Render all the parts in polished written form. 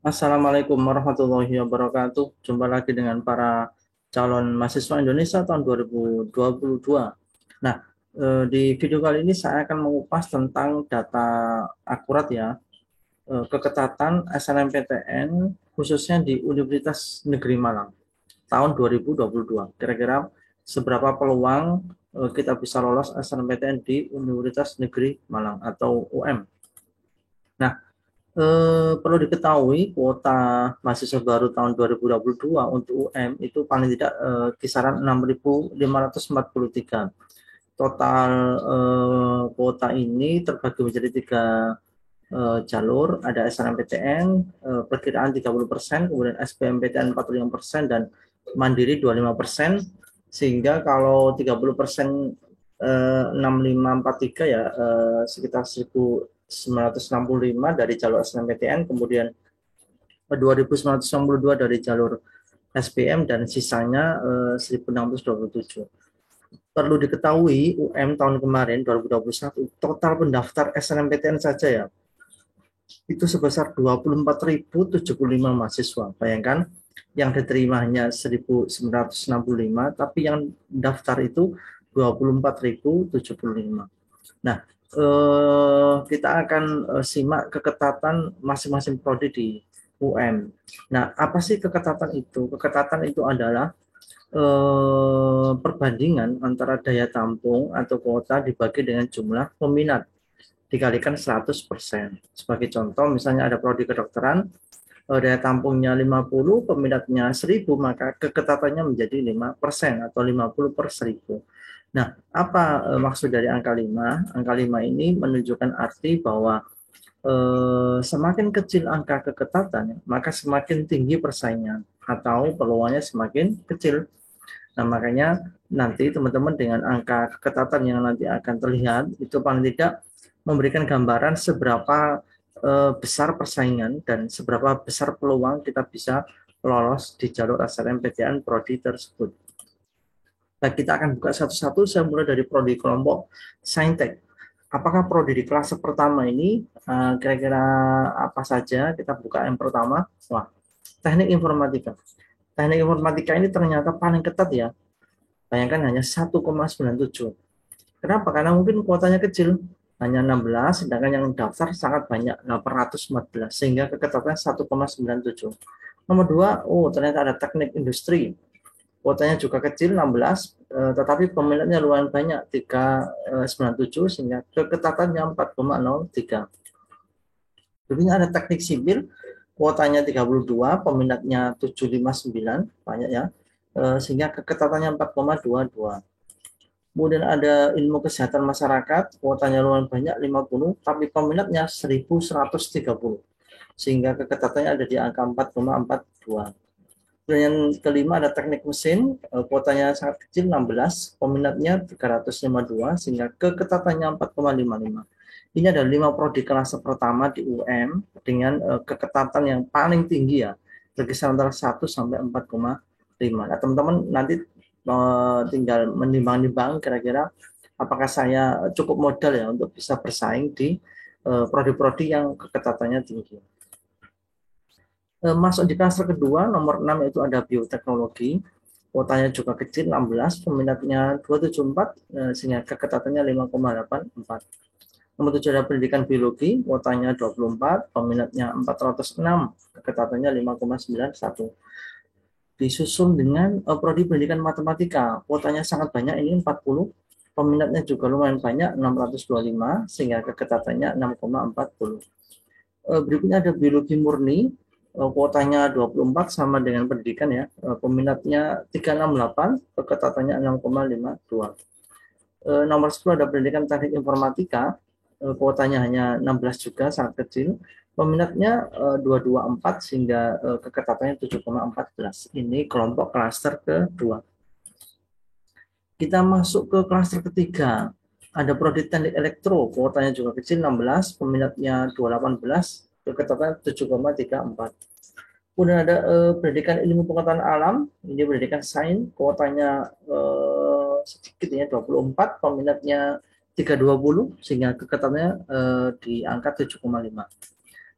Assalamualaikum warahmatullahi wabarakatuh. Jumpa lagi dengan para calon mahasiswa Indonesia tahun 2022. Nah, di video kali ini saya akan mengupas tentang data akurat ya, keketatan SNMPTN khususnya di Universitas Negeri Malang tahun 2022. Kira-kira seberapa peluang kita bisa lolos SNMPTN di Universitas Negeri Malang atau UM. Nah, perlu diketahui kuota mahasiswa baru tahun 2022 untuk UM itu paling tidak kisaran 6.543. Total kuota ini terbagi menjadi tiga jalur, ada SNMPTN perkiraan 30%, kemudian SBMPTN 45% dan Mandiri 25%, sehingga kalau 30% 6543 ya sekitar 1.965 dari jalur SNMPTN, kemudian 2.962 dari jalur SBM dan sisanya 1.627. Perlu diketahui UM tahun kemarin 2021 total pendaftar SNMPTN saja ya itu sebesar 24.075 mahasiswa. Bayangkan yang diterima hanya 1.965 tapi yang daftar itu 24.075. Nah, kita akan simak keketatan masing-masing prodi di UM. Nah, apa sih keketatan itu? Keketatan itu adalah perbandingan antara daya tampung atau kuota dibagi dengan jumlah peminat dikalikan 100%. Sebagai contoh, misalnya ada prodi kedokteran, daya tampungnya 50, peminatnya 1.000, maka keketatannya menjadi 5% atau 50 per 1.000. Nah, apa maksud dari angka 5? Angka 5 ini menunjukkan arti bahwa semakin kecil angka keketatan, maka semakin tinggi persaingan atau peluangnya semakin kecil. Nah, makanya nanti teman-teman dengan angka keketatan yang nanti akan terlihat, itu paling tidak memberikan gambaran seberapa besar persaingan dan seberapa besar peluang kita bisa lolos di jalur SNMPTN prodi tersebut. Nah, kita akan buka satu-satu, saya mulai dari prodi kelompok Saintek. Apakah prodi di kelas pertama ini kira-kira apa saja? Kita buka yang pertama. Wah, teknik informatika. Teknik informatika ini ternyata paling ketat ya. Bayangkan hanya 1,97. Kenapa? Karena mungkin kuotanya kecil, hanya 16, sedangkan yang daftar sangat banyak, 814, sehingga keketatannya 1,97. Nomor dua, oh ternyata ada teknik industri, kuotanya juga kecil, 16, tetapi peminatnya lumayan banyak, 397, sehingga keketatannya 4,03. Berikutnya ada teknik sipil, kuotanya 32, peminatnya 759, banyak ya, sehingga keketatannya 4,22. Kemudian ada ilmu kesehatan masyarakat, kuotanya lumayan banyak 50, tapi peminatnya 1.130, sehingga keketatannya ada di angka 4,42. Dan yang kelima ada teknik mesin, kuotanya sangat kecil 16, peminatnya 352, sehingga keketatannya 4,55. Ini ada 5 prodi kelas pertama di UM dengan keketatan yang paling tinggi ya, berkisar antara 1 sampai 4,5. Nah, teman-teman nanti tinggal menimbang-nimbang kira-kira apakah saya cukup modal ya untuk bisa bersaing di prodi-prodi yang keketatannya tinggi. Masuk di klaster kedua, nomor 6 itu ada bioteknologi, kuotanya juga kecil 16, peminatnya 274, sehingga keketatannya 5,84. Nomor 7 ada pendidikan biologi, kuotanya 24, peminatnya 406, keketatannya 5,91. Disusul dengan prodi pendidikan matematika, kuotanya sangat banyak, ini 40, peminatnya juga lumayan banyak, 625, sehingga keketatannya 6,40. Berikutnya ada biologi murni, kuotanya 24 sama dengan pendidikan ya, peminatnya 368, keketatannya 6,52. Nomor 10 ada pendidikan teknik informatika, kuotanya hanya 16 juga, sangat kecil, peminatnya 224 sehingga keketatannya 7,14. Ini kelompok klaster kedua. Kita masuk ke klaster ketiga. Ada prodi teknik elektro, kuotanya juga kecil 16, peminatnya 218, keketatannya 7,34. Kemudian ada pendidikan ilmu pengetahuan alam, ini pendidikan sains, kuotanya sedikit ya 24, peminatnya 320, sehingga keketatannya di angka 7,5.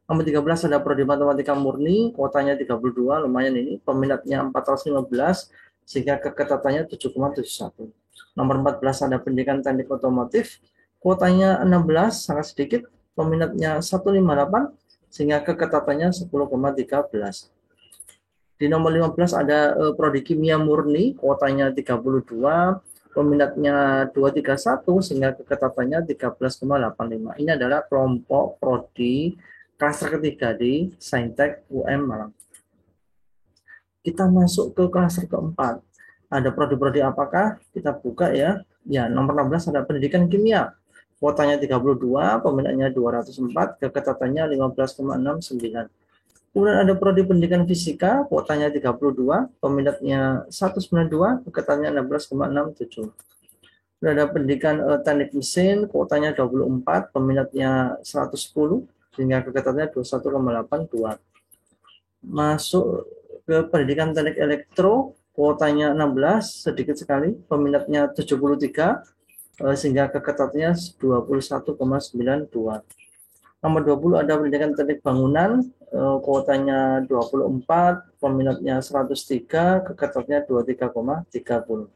Nomor 13 ada prodi matematika murni, kuotanya 32, lumayan ini, peminatnya 415, sehingga keketatannya 7,71. Nomor 14 ada pendidikan teknik otomotif, kuotanya 16, sangat sedikit, peminatnya 158, sehingga keketatannya 10,13. Di nomor 15 ada prodi kimia murni, kuotanya 32, peminatnya 231 sehingga keketatannya 13,85. Ini adalah kelompok prodi klaster ketiga di Saintek UM Malang. Kita masuk ke klaster keempat. Ada prodi-prodi apakah? Kita buka ya. Ya, nomor 16 ada pendidikan kimia. Kuotanya 32, peminatnya 204, keketatannya 15,69. Kemudian ada prodi pendidikan fisika, kuotanya 32, peminatnya 192, keketatannya 16,67. Kemudian ada pendidikan teknik mesin, kuotanya 24, peminatnya 110, sehingga keketatannya 21,82. Masuk ke pendidikan teknik elektro, kuotanya 16, sedikit sekali, peminatnya 73, sehingga keketatannya 21,92. Nomor 20 ada pendidikan teknik bangunan, kuotanya 24, peminatnya 103, keketatannya 23,30.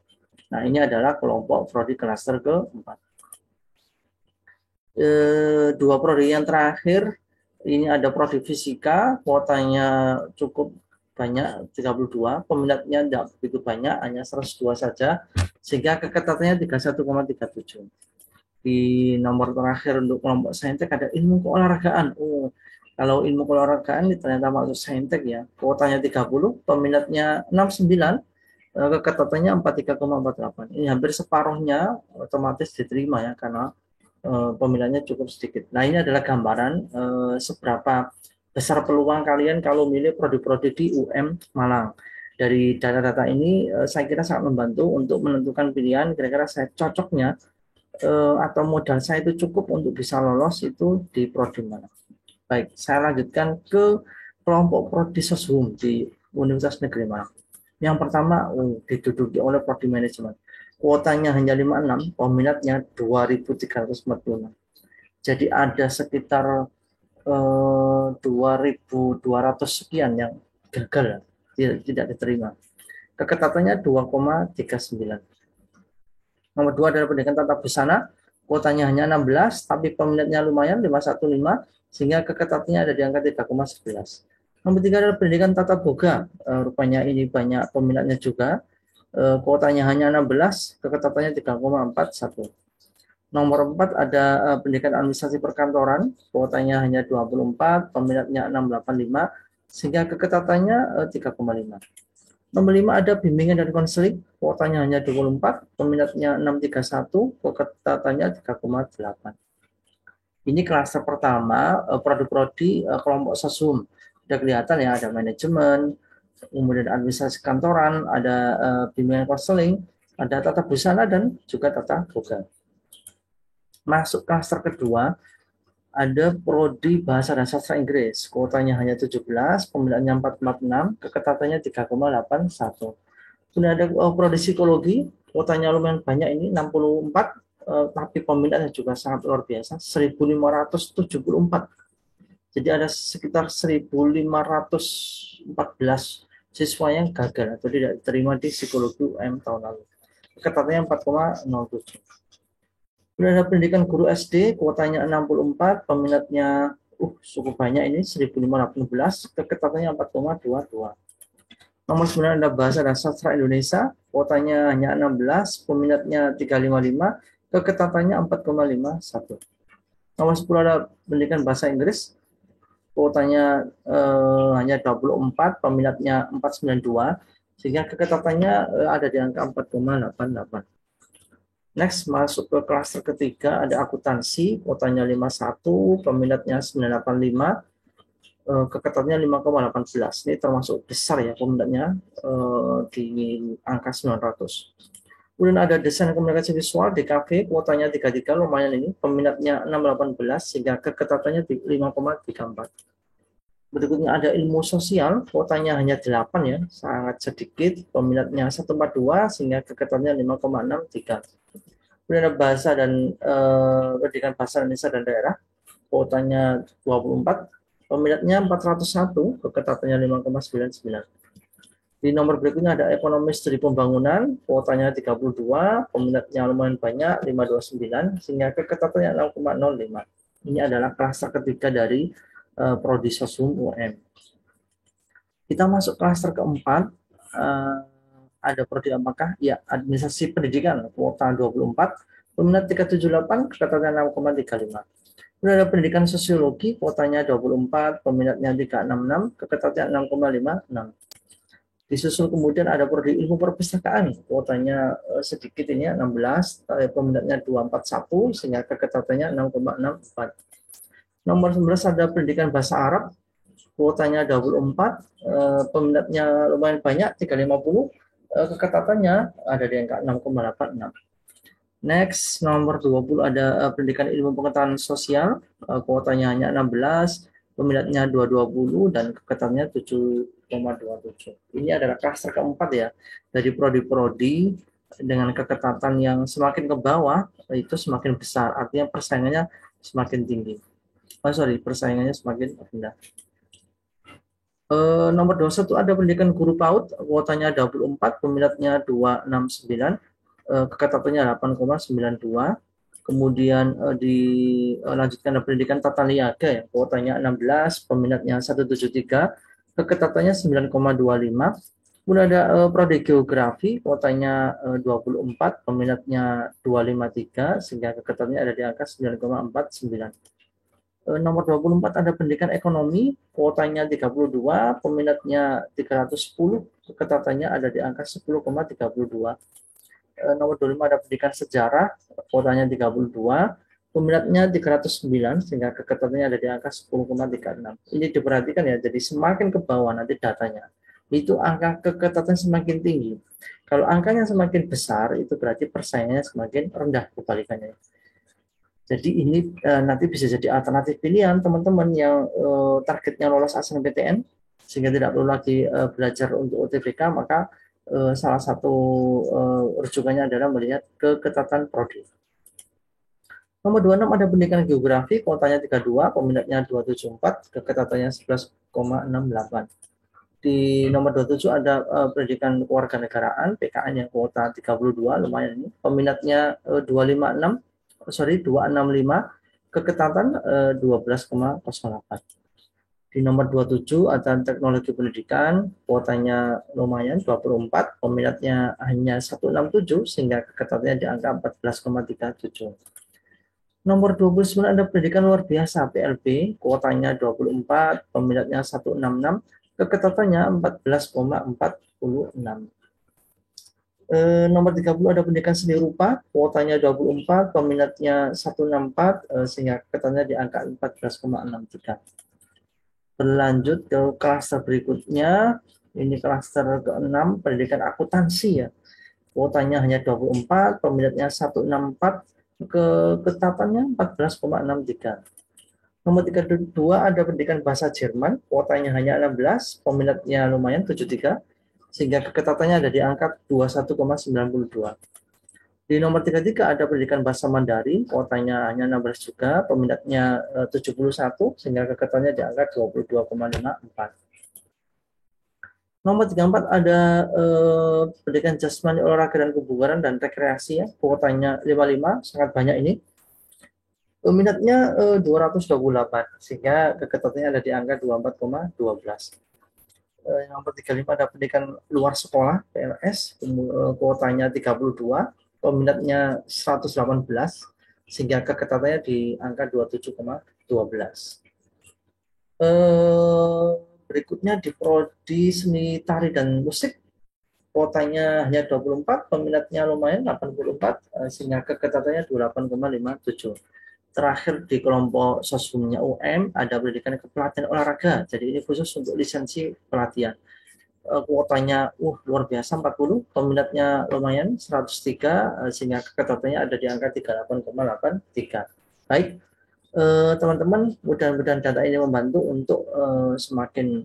Nah, ini adalah kelompok prodi klaster keempat. Dua prodi yang terakhir, ini ada prodi fisika, kuotanya cukup banyak, 32, peminatnya tidak begitu banyak, hanya 102 saja, sehingga keketatannya 31,37. Di nomor terakhir untuk kelompok saintek ada ilmu keolahragaan. Kalau ilmu keolahragaan ini ternyata masuk saintek ya. Kuotanya 30, peminatnya 69, keketatannya 43,48. Ini hampir separuhnya otomatis diterima ya karena peminatnya cukup sedikit. Nah, ini adalah gambaran seberapa besar peluang kalian kalau milih prodi-prodi di UM Malang. Dari data-data ini saya kira sangat membantu untuk menentukan pilihan kira-kira saya cocoknya atau modal saya itu cukup untuk bisa lolos itu di prodi mana. Baik, saya lanjutkan ke kelompok prodi seshum di Universitas Negeri Malang. Yang pertama diduduki oleh prodi manajemen. Kuotanya hanya 56, peminatnya 2.346. Jadi ada sekitar 2.200 sekian yang gagal, tidak diterima. Keketatannya 2,39. Nomor 2 adalah pendidikan tata busana, kuotanya hanya 16, tapi peminatnya lumayan, 515, sehingga keketatannya ada di angka 3,11. Nomor 3 adalah pendidikan tata boga, rupanya ini banyak peminatnya juga, kuotanya hanya 16, keketatannya 3,41. Nomor 4 ada pendidikan administrasi perkantoran, kuotanya hanya 24, peminatnya 685, sehingga keketatannya 3,5. Nomor 5 ada bimbingan dan konseling, kuotanya hanya 24, peminatnya 631, keketatannya 3,8. Ini klaster pertama, prodi-prodi kelompok seshum. Sudah kelihatan ya, ada manajemen, kemudian administrasi kantoran, ada bimbingan konseling, ada tata busana, dan juga tata boga. Masuk klaster kedua, ada prodi bahasa dan sastra Inggris, kuotanya hanya 17, peminatnya 446, keketatannya 3,81. Kemudian ada prodi psikologi, kuotanya lumayan banyak ini 64, tapi peminatnya juga sangat luar biasa, 1.574. Jadi ada sekitar 1.514 siswa yang gagal atau tidak diterima di psikologi UM tahun lalu. Keketatannya 4,07. Kemudian ada pendidikan guru SD, kuotanya 64, peminatnya cukup banyak ini, 1.516, keketatannya 4,22. Nomor 9 ada bahasa dan sastra Indonesia, kuotanya hanya 16, peminatnya 355, keketatannya 4,51. Nomor 10 ada pendidikan bahasa Inggris, kuotanya hanya 24, peminatnya 492, sehingga keketatannya ada di angka 4,88. Next, masuk ke klaster ketiga, ada akuntansi, kuotanya 51, peminatnya 985, keketatannya 5,18. Ini termasuk besar ya peminatnya di angka 900. Kemudian ada desain komunikasi visual DKV, kuotanya 33, lumayan ini, peminatnya 618, sehingga keketatannya 5,34. Berikutnya ada ilmu sosial, kuotanya hanya 8 ya, sangat sedikit, peminatnya 142, sehingga keketatannya 5,63. Kemudian ada bahasa dan pendidikan bahasa Indonesia dan daerah, kuotanya 24, peminatnya 401, keketatannya 5,99. Di nomor berikutnya ada ekonomi studi pembangunan, kuotanya 32, peminatnya lumayan banyak, 529, sehingga keketatannya 6,05. Ini adalah klaster ketiga dari Prodi Sosum UM. Kita masuk klaster keempat, ada prodi apakah? Ya, administrasi pendidikan, kuota 24, peminat 378, keketatannya 6,35. Kemudian ada pendidikan sosiologi, kuotanya 24, peminatnya 366, keketatannya 6,56. Disusul kemudian ada prodi ilmu perpustakaan, kuotanya sedikit ini 16, peminatnya 241, sehingga keketatannya 6,64. Nomor 11 ada pendidikan bahasa Arab, kuotanya 24, peminatnya lumayan banyak, 350, keketatannya ada di angka 6,86. Next, nomor 20 ada pendidikan ilmu pengetahuan sosial, kuotanya hanya 16, peminatnya 220 dan keketatannya 7,27. Ini adalah klaster keempat ya, dari prodi-prodi dengan keketatan yang semakin ke bawah itu semakin besar, artinya persaingannya semakin tinggi. Persaingannya semakin rendah. Nomor 21 ada pendidikan guru PAUD, kuotanya 24, peminatnya 269, keketatannya 8,92. Kemudian dilanjutkan ada pendidikan tata niaga ya, kuotanya 16, peminatnya 173, keketatannya 9,25. Kemudian ada prodi geografi, kuotanya 24, peminatnya 253, sehingga keketatannya ada di angka 9,49. Nomor 24 ada pendidikan ekonomi, kuotanya 32, peminatnya 310, keketatannya ada di angka 10,32. Nomor 25 ada pendidikan sejarah, kuotanya 32, peminatnya 309, sehingga keketatannya ada di angka 10,36. Ini diperhatikan ya, jadi semakin ke bawah nanti datanya, itu angka keketatan semakin tinggi. Kalau angkanya semakin besar, itu berarti persaingannya semakin rendah kebalikannya. Jadi ini nanti bisa jadi alternatif pilihan teman-teman yang targetnya lolos SNMPTN, sehingga tidak perlu lagi belajar untuk UTBK, maka salah satu rujukannya adalah melihat keketatan prodi. Nomor 26 ada pendidikan geografi, kuotanya 32, peminatnya 274, keketatannya 11,68. Di nomor 27 ada pendidikan kewarganegaraan, PKN yang kuota 32, lumayan ini. Peminatnya 265, keketatan 12,08. Di nomor 27 ada teknologi pendidikan, kuotanya lumayan 24, peminatnya hanya 167, sehingga keketatannya di angka 14,37. Nomor 29 ada pendidikan luar biasa, PLB, kuotanya 24, peminatnya 166, keketatannya 14,46. Nomor 30 ada pendidikan seni rupa, kuotanya 24, peminatnya 164, sehingga keketatannya di angka 14,63. Berlanjut ke klaster berikutnya, ini klaster ke-6, pendidikan akuntansi ya. Kuotanya hanya 24, peminatnya 164, keketatannya 14,63. Nomor 32 ada pendidikan bahasa Jerman, kuotanya hanya 16, peminatnya lumayan 73, sehingga keketatannya ada di angka 21,92. Di nomor 33 ada pendidikan bahasa Mandarin, kuotanya hanya 16 juga, peminatnya 71, sehingga keketatannya di angka 22,54. Nomor 34 ada pendidikan jasmani, olahraga dan kebugaran dan rekreasi ya, kuotanya 55, sangat banyak ini. Peminatnya 228, sehingga keketatannya ada di angka 24,12. Nomor 35 ada pendidikan luar sekolah, PLS, kuotanya 32, peminatnya 118, sehingga keketatannya di angka 27,12. Berikutnya di prodi seni tari dan musik, kuotanya hanya 24, peminatnya lumayan 84, sehingga keketatannya 28,57. Terakhir di kelompok sosumnya UM ada pendidikan kepelatihan olahraga, jadi ini khusus untuk lisensi pelatihan. Kuotanya luar biasa 40, peminatnya lumayan 103, sehingga keketatannya ada di angka 38,83. Baik, teman-teman, mudah-mudahan data ini membantu untuk semakin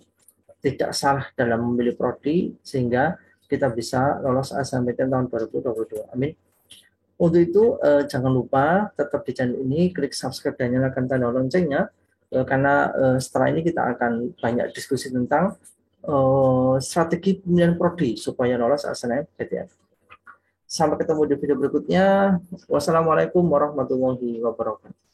tidak salah dalam memilih prodi, sehingga kita bisa lolos SNMPTN tahun 2022. Amin. Untuk itu, jangan lupa tetap di channel ini, klik subscribe dan nyalakan tanda loncengnya, karena setelah ini kita akan banyak diskusi tentang strategi pemilihan prodi supaya lolos SNMPTN. Sampai ketemu di video berikutnya. Wassalamualaikum warahmatullahi wabarakatuh.